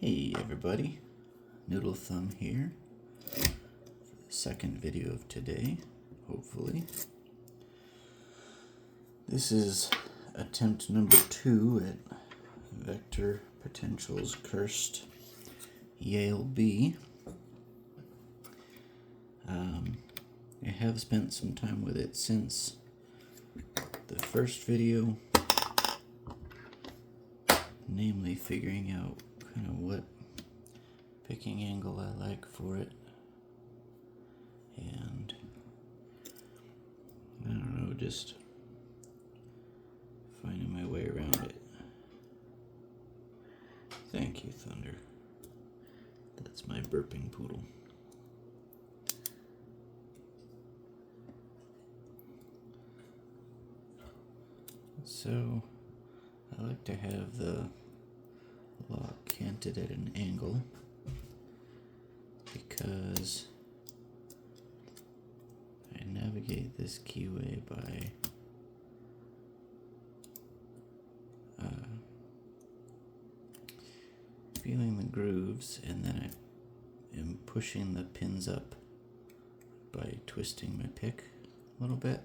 Hey everybody, Noodle Thumb here for the second video of today, hopefully. This is attempt number 2 at VectorPotential's cursed Yale B. I have spent some time with it since the first video, namely figuring out kind of what picking angle I like for it, and I don't know, just finding my way around it. Thank you, Thunder. That's my burping poodle. So I like to have the lock canted at an angle because I navigate this keyway by feeling the grooves, and then I am pushing the pins up by twisting my pick a little bit,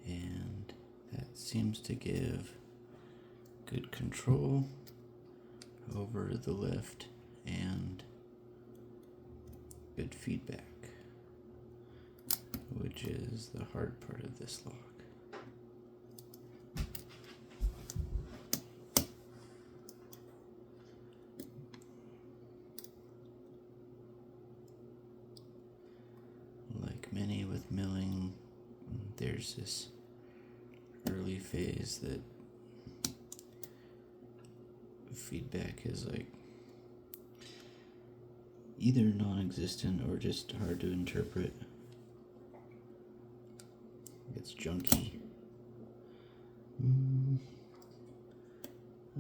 and that seems to give good control over the lift and good feedback, which is the hard part of this lock. Like many with milling, there's this early phase that feedback is like either non-existent or just hard to interpret. It's junky.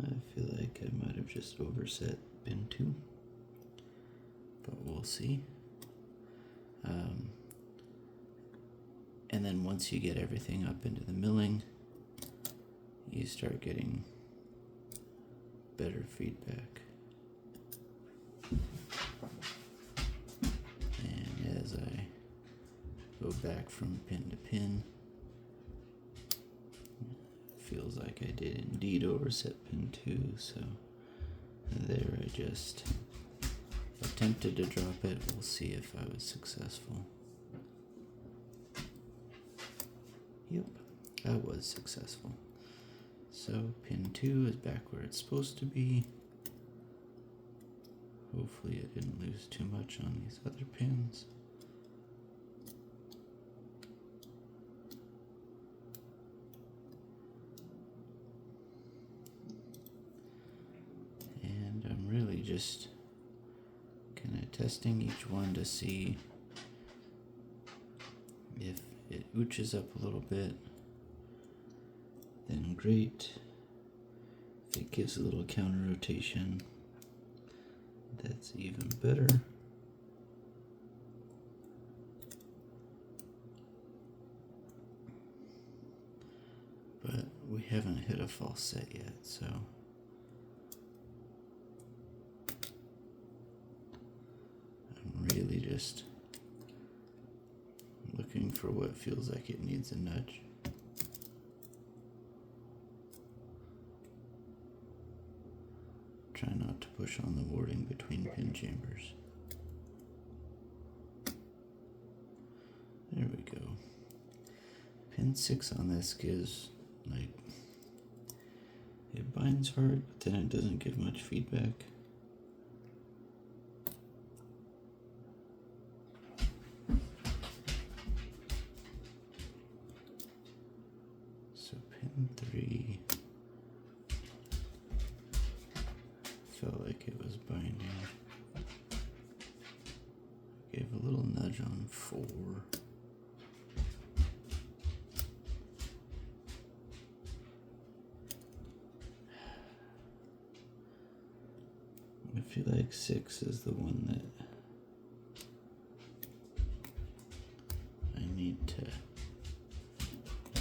I feel like I might have just overset pin 2, but we'll see. And then once you get everything up into the milling, you start getting better feedback. And as I go back from pin to pin, it feels like I did indeed overset pin 2, so there I just attempted to drop it. We'll see if I was successful. Yep, I was successful. So pin 2 is back where it's supposed to be. Hopefully I didn't lose too much on these other pins. And I'm really just kind of testing each one to see if it ooches up a little bit, then great. If it gives a little counter rotation, that's even better. But we haven't hit a false set yet, so I'm really just looking for what feels like it needs a nudge. Try not to push on the warding between pin chambers. There we go. Pin 6 on this gives, like, it binds hard, but then it doesn't give much feedback. So pin 3 felt like it was binding. Gave a little nudge on 4. I feel like 6 is the one that I need to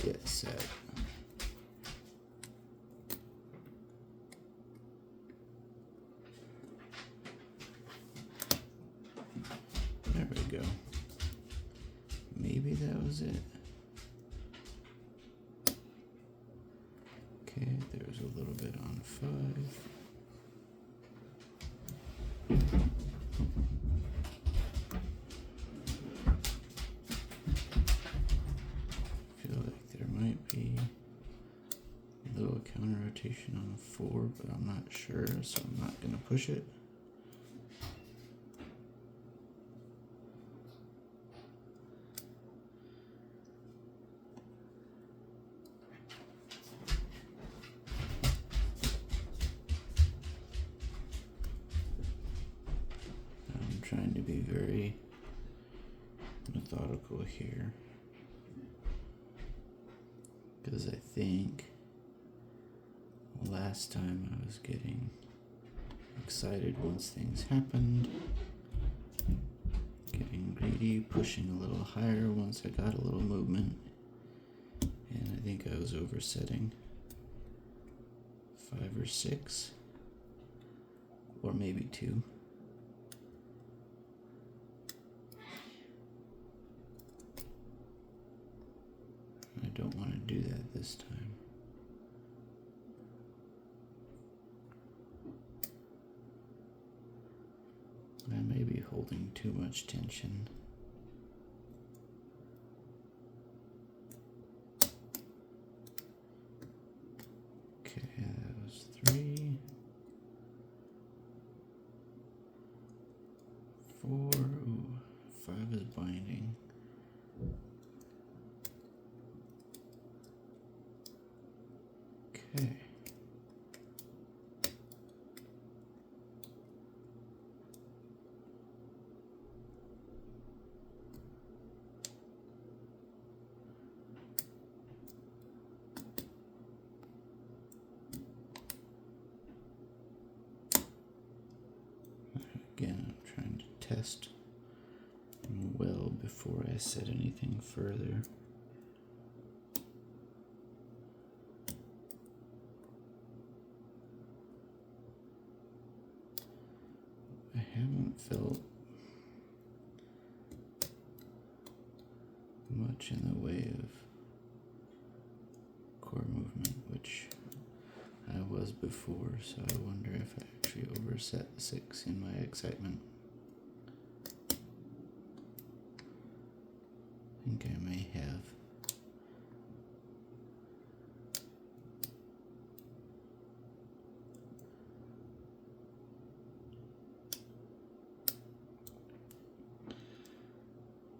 get set. go. Maybe that was it. Okay, there's a little bit on 5. Feel like there might be a little counter rotation on 4, but I'm not sure, so I'm not going to push it. I'm trying to be very methodical here, because I think last time I was getting excited once things happened, getting greedy, pushing a little higher once I got a little movement, and I think I was oversetting 5 or 6, or maybe 2. I don't want to do that this time. I may be holding too much tension. Okay, that was 3. 4. Ooh, 5 is binding. Okay. Again, I'm trying to test well before I set anything further. I haven't felt much in the way of core movement, which I was before, so I wonder if I actually overset 6 in my excitement. I think I may have.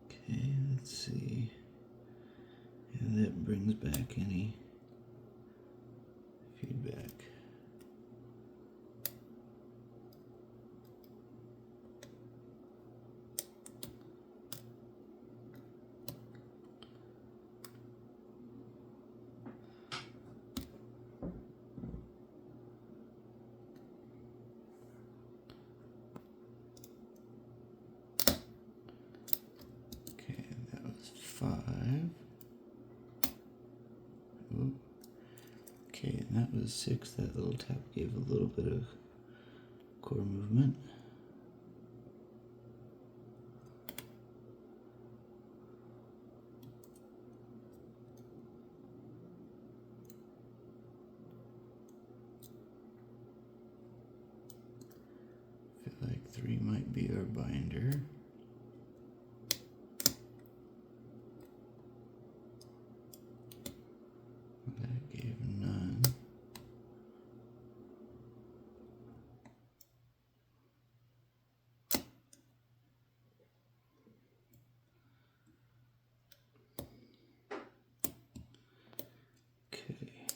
Okay, let's see if that brings back any feedback. Okay, that was 5. Ooh. Okay, and that was 6. That little tap gave a little bit of core movement. I feel like 3 might be our binder. That gave none. Okay.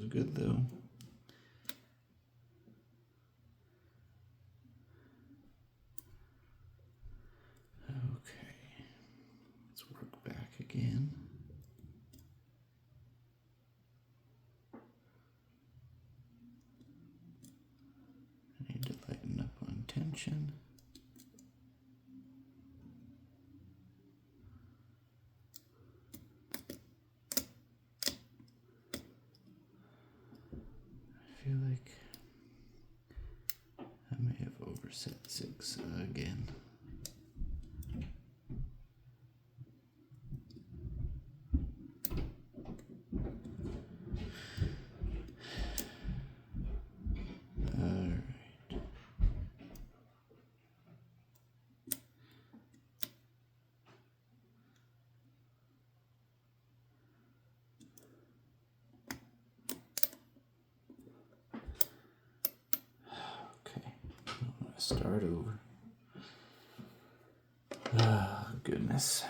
good though. Okay, let's work back again. I need to lighten up on tension. I feel like I may have overset 6 again. Alright. Okay, I'm gonna start over. Oh, goodness.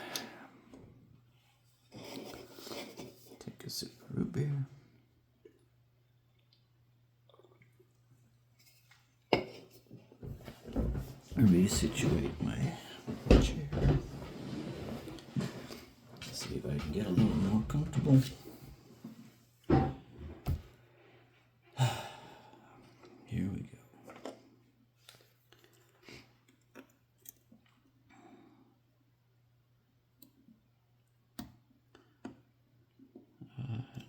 Take a sip of root beer. Resituate my chair. See if I can get a little more comfortable. Here we go.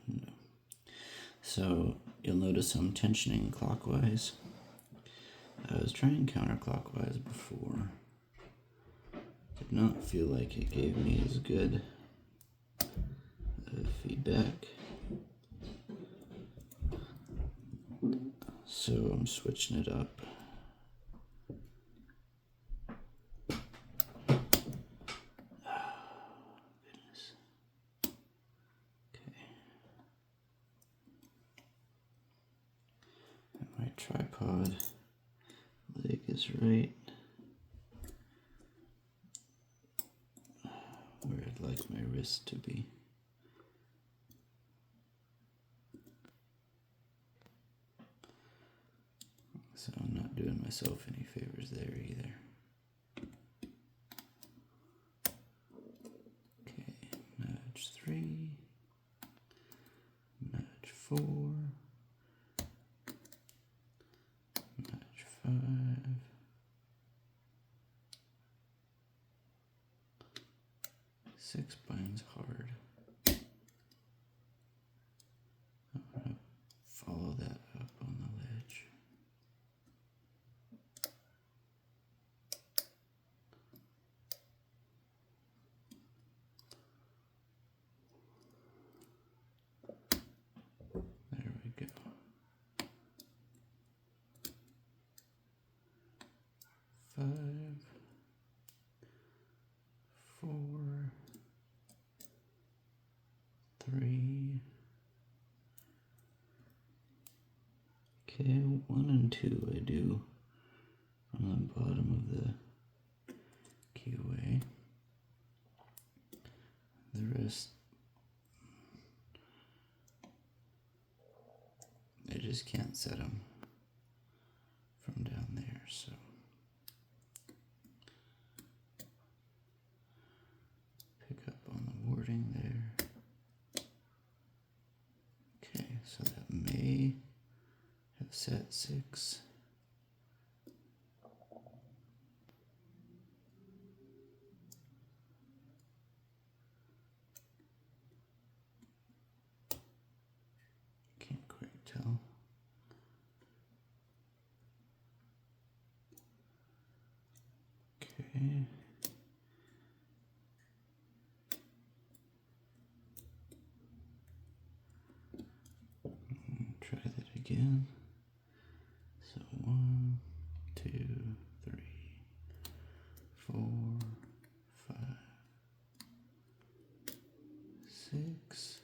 No. So you'll notice I'm tensioning clockwise. I was trying counterclockwise before. Did not feel like it gave me as good feedback. So I'm switching it up. Goodness. Okay. And my tripod leg is right where I'd like my wrist to be. So I'm not doing myself any favors there either. Okay, nudge 3, nudge 4, nudge 5, 6 binds hard. I'm gonna follow that up on the ledge. There we go. 5, 4, 3. Okay, 1 and 2 I do from the bottom of the keyway. The rest, I just can't set them from down there, so. Pick up on the wording there. Okay, so that may have set 6. Can't quite tell. Okay. Try that again. So 1, 2, 3, 4, 5, 6.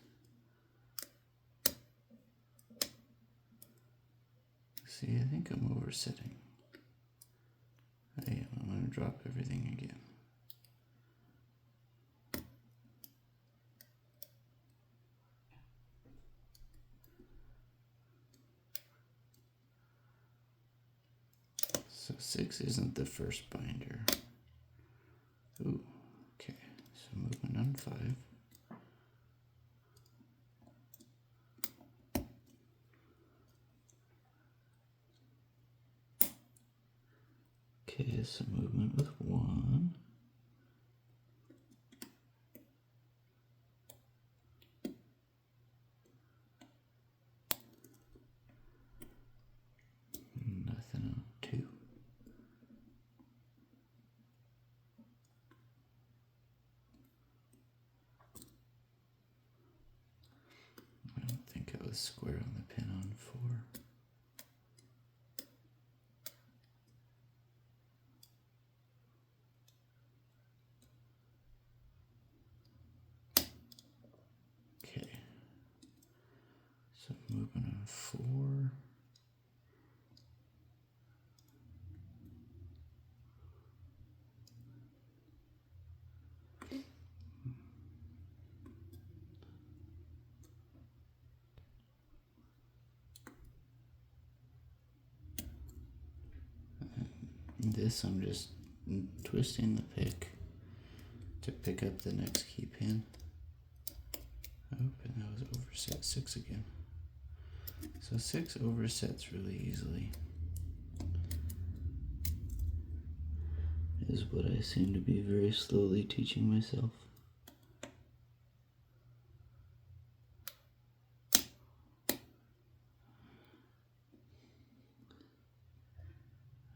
See, I think I'm oversetting. I am. I'm going to drop everything again. So 6 isn't the first binder. Ooh, okay. So movement on 5. Okay, so movement with 1. Nothing on 2. I don't think I was square on the pin on 4. Okay, so moving on 4. This I'm just twisting the pick to pick up the next key pin. Oh, and that was overset 6 again. So 6 oversets really easily. Is what I seem to be very slowly teaching myself.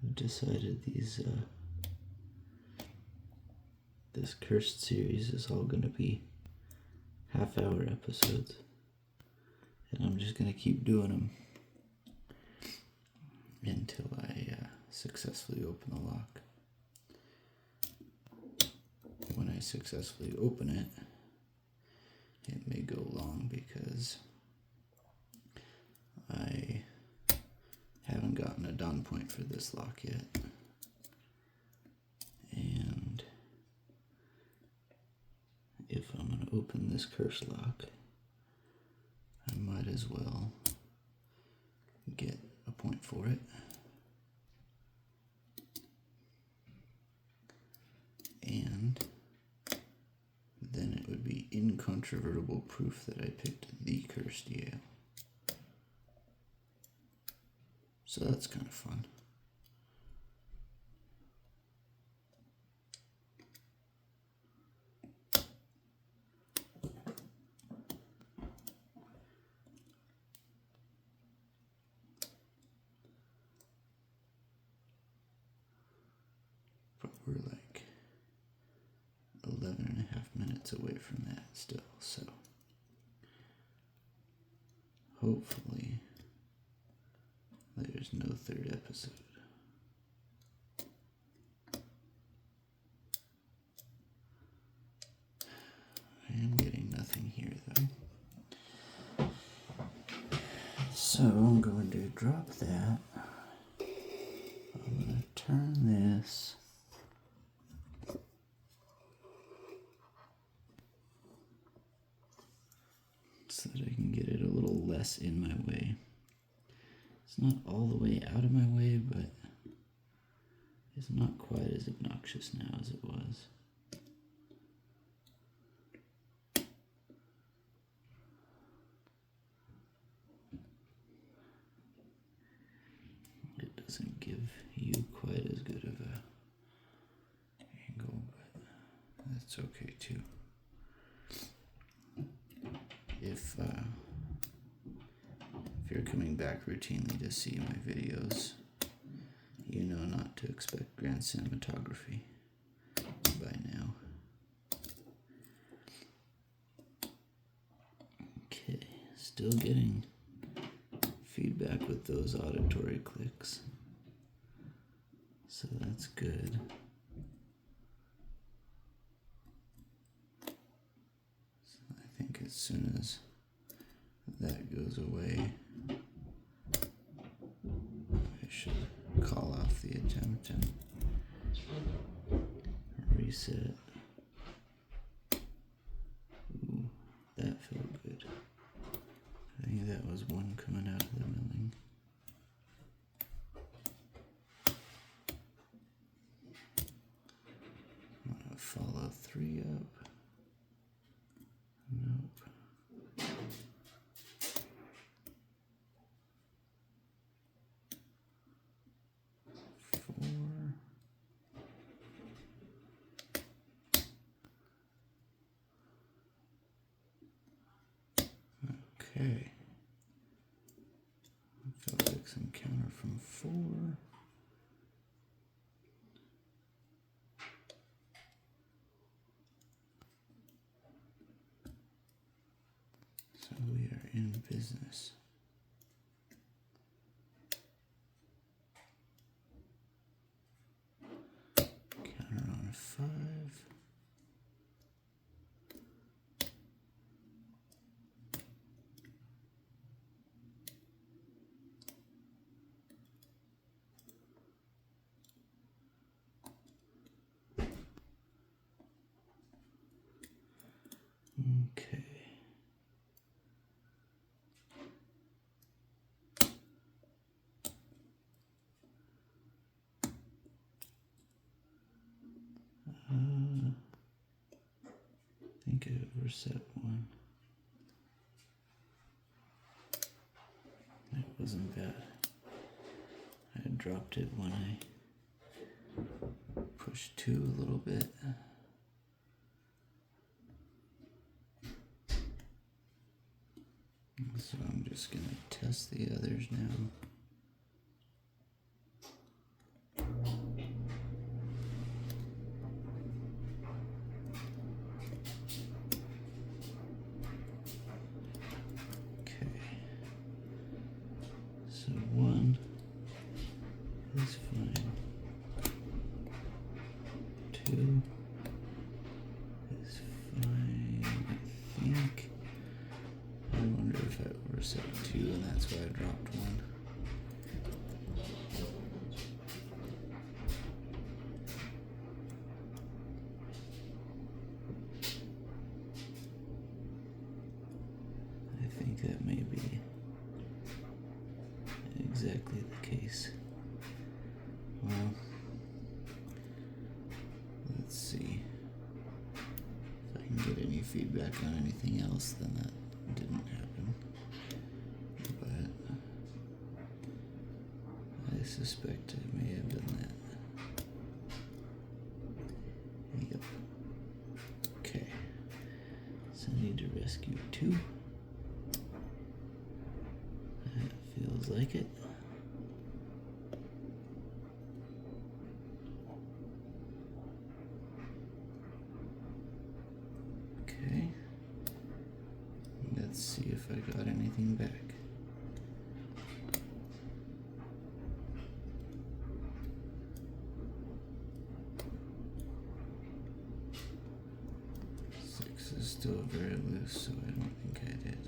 I've decided this cursed series is all going to be half-hour episodes, and I'm just going to keep doing them until I successfully open the lock. When I successfully open it, it may go long because I haven't gotten a done point for this lock yet. And if I'm going to open this curse lock, I might as well get a point for it. And then it would be incontrovertible proof that I picked the cursed Yale. So that's kind of fun. But we're like 11 and a half minutes away from that still, so hopefully there's no third episode. I am getting nothing here though. So I'm going to drop that. I'm going to turn this so that I can get it a little less in my way. It's not all the way out of my way, but it's not quite as obnoxious now as it was. It doesn't give you quite as good of a angle, but that's okay too. If you're coming back routinely to see my videos, you know not to expect grand cinematography by now. Okay, still getting feedback with those auditory clicks, so that's good. So I think as soon as that goes away, I should call off the attempt and reset. Ooh, that felt good. I think that was one coming out of the milling. Okay. Felt like some counter from 4. So we are in business. Counter on a 5. Okay. I think I overset one. That wasn't bad. I dropped it when I pushed 2 a little bit. So I'm just going to test the others now. Okay. So 1 is fine. 2 is fine, I think. I wonder if I overset 2 and that's why I dropped 1. I think that may be exactly the case. Well, let's see if I can get any feedback on anything else, then that didn't happen. But I suspect I may have done that. Yep. Okay. So I need to rescue 2. That feels like it. Okay. Let's see if I got anything back. Is still very loose, so I don't think I did.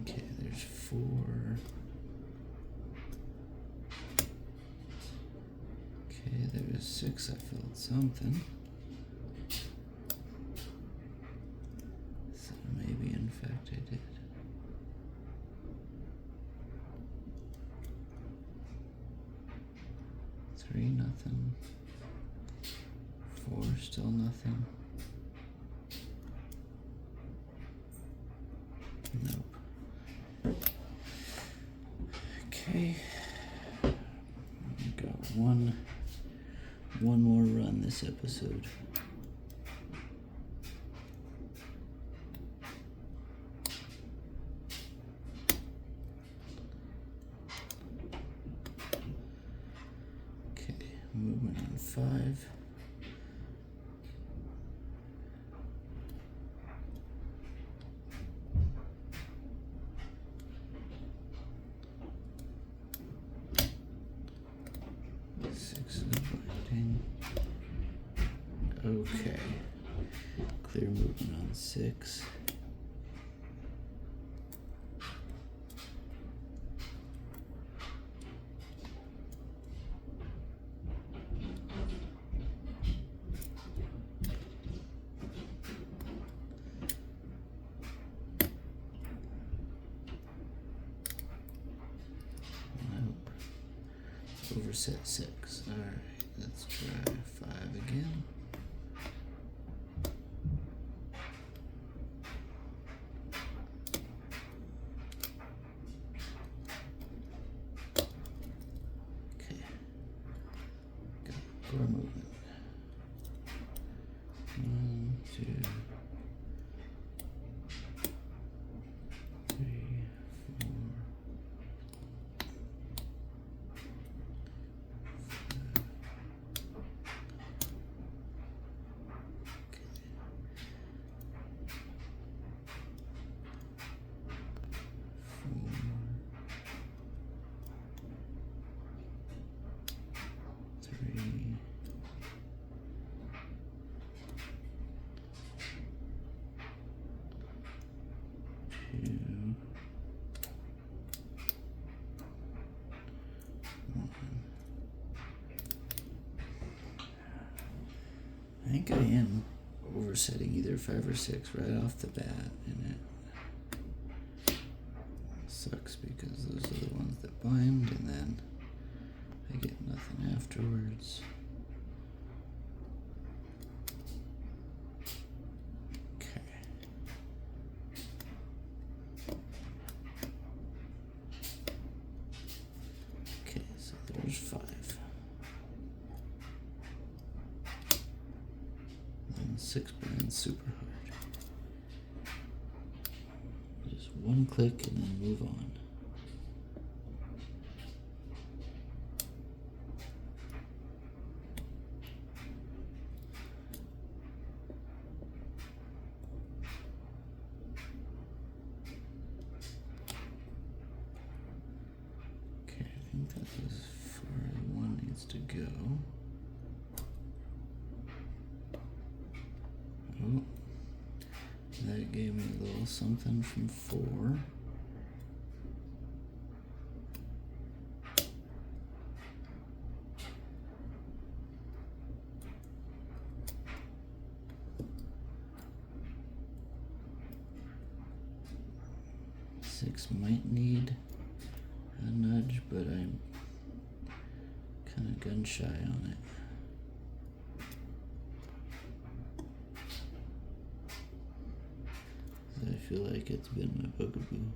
Okay, there's 4. Okay, there's 6. I felt something. So maybe in fact I did. 3, nothing. 4, still nothing. Nope. Okay. We've got one more run this episode. Okay, movement on 5. Okay. Clear movement on 6. Nope. Overset 6. Alright, let's try 5 again. 2, 3, 4, 3, 2, 1. I think I am oversetting either 5 or 6 right off the bat, and it sucks because those are the ones that bind, and then I get nothing afterwards. Okay. Okay, so there's 5. And 6 binds super hard. Just one click and then move on. Okay, I think that's as far as one needs to go. Oh, that gave me a little something from 4. Six might need a nudge, but I'm kind of gun shy on it. I feel like it's been my bugaboo.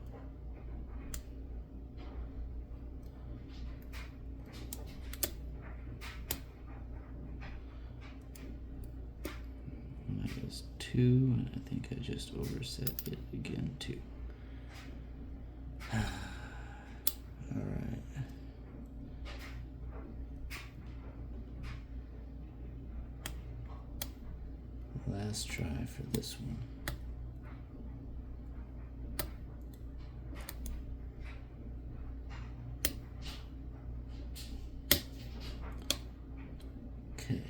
That was 2, and I think I just overset it again too. Alright. Last try for this one. Okay.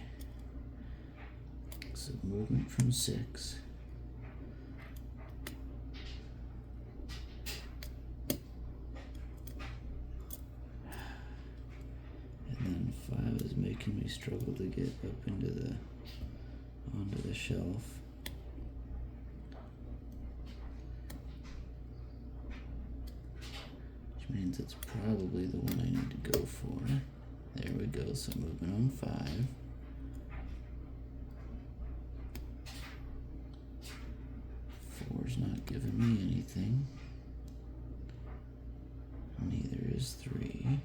So movement from 6. And then 5 is making me struggle to get up into onto the shelf. Which means it's probably the one I need to go for. There we go, so movement on 5. 4's not giving me anything. Neither is 3.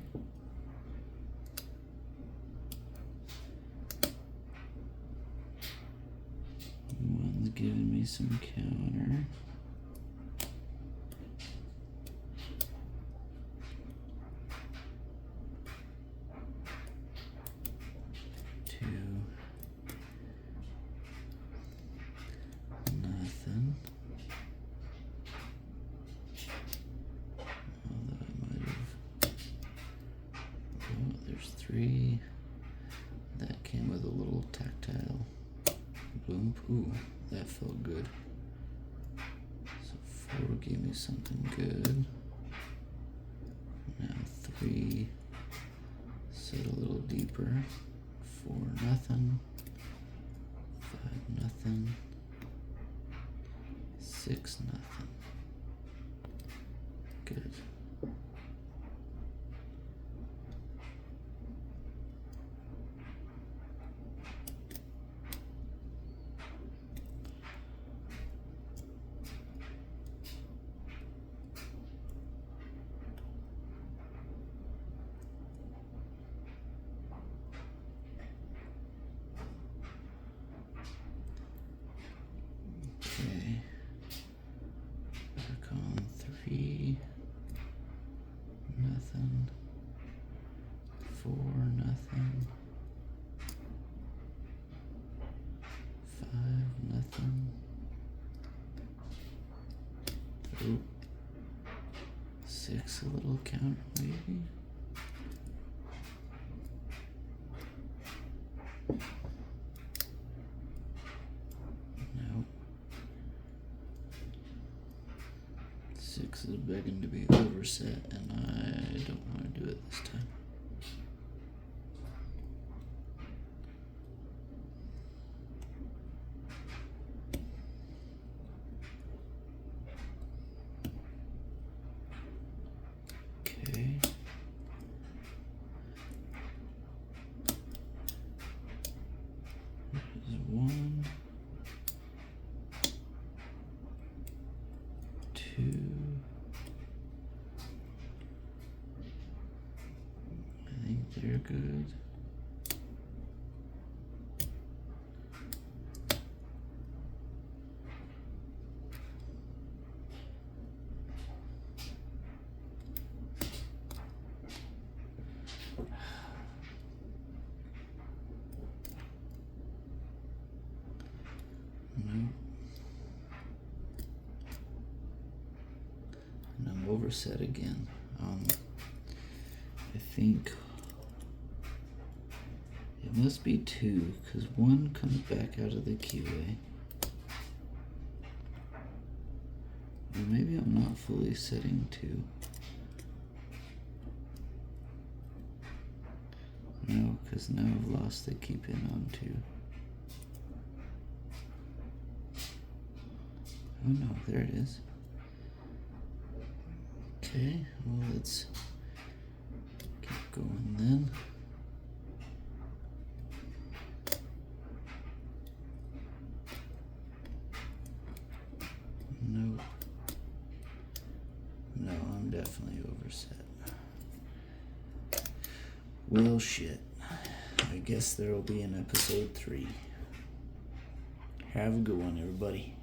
One's giving me some counter. 2. Nothing. Although I might have. Oh, there's 3. That came with a little tactile boom. Ooh, that felt good. So 4 gave me something good. Now 3. Set a little deeper. 4 nothing. 5 nothing. 6 nothing. Good. nothing. Oh. 6, a little counter maybe. No. 6 is begging to be overset, and I don't want to do it this time. Okay. There's 1, 2. I think they're good. No. And I'm overset again. I think it must be 2, because 1 comes back out of the QA. Or maybe I'm not fully setting 2. No, because now I've lost the keep in on 2. Oh no, there it is. Okay, well let's keep going then. No. No, I'm definitely overset. Well, shit. I guess there will be an episode 3. Have a good one, everybody.